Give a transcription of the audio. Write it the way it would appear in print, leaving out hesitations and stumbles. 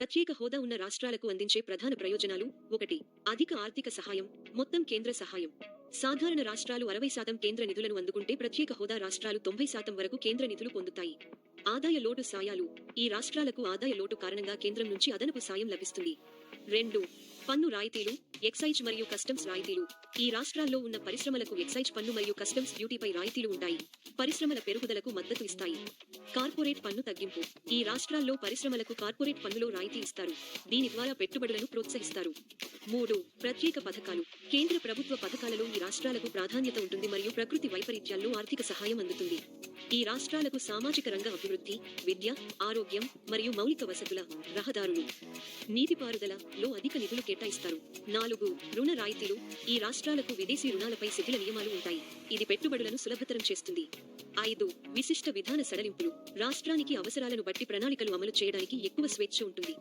ప్రత్యేక హోదా ఉన్న రాష్ట్రాలకు అందించే ప్రధాన ప్రయోజనాలు: 1. అధిక ఆర్థిక సహాయం, మొత్తం కేంద్ర సహాయం. సాధారణ రాష్ట్రాలు 60% కేంద్ర నిధులను అందుకుంటే ప్రత్యేక హోదా రాష్ట్రాలు 90% వరకు కేంద్ర నిధులు పొందుతాయి. ఆదాయ లోటు సాయాలు: ఈ రాష్ట్రాలకు ఆదాయ లోటు కారణంగా కేంద్రం నుంచి అదనపు సాయం లభిస్తుంది. 2. పన్ను రాయితీలు, ఎక్సైజ్ మరియు కస్టమ్స్ రాయితీలు. ఈ రాష్ట్రాల్లో ఉన్న పరిశ్రమలకు ఎక్సైజ్ పన్ను మరియు కస్టమ్స్ డ్యూటీపై రాయితీలు ఉంటాయి. పరిశ్రమల పెరుగుదలకు మద్దతు ఇస్తాయి. కార్పొరేట్ పన్ను తగ్గింపు: ఈ రాష్ట్రాల్లో పరిశ్రమలకు కార్పొరేట్ పన్నులో రాయితీ ఇస్తారు. దీని ద్వారా పెట్టుబడులను ప్రోత్సహిస్తారు. 3. ప్రత్యేక పథకాలు. కేంద్ర ప్రభుత్వ పథకాలలో ఈ రాష్ట్రాలకు ప్రాధాన్యత ఉంటుంది మరియు ప్రకృతి వైపరీత్యాల్లో ఆర్థిక సహాయం అందుతుంది. ఈ రాష్ట్రాలకు సామాజిక రంగ అభివృద్ధి, విద్య, ఆరోగ్యం మరియు మౌలిక వసతుల, రహదారులు, నీటిపారుదల లో అధిక నిధులు కేటాయిస్తారు. 4. రుణ రాయితీలు. ఈ రాష్ట్రాలకు విదేశీ రుణాలపై శిథిల నియమాలు ఉంటాయి. ఇది పెట్టుబడులను సులభతరం చేస్తుంది. 5. విశిష్ట విధాన సడలింపులు. రాష్ట్రానికి అవసరాలను బట్టి ప్రణాళికలు అమలు చేయడానికి ఎక్కువ స్వేచ్ఛ ఉంటుంది.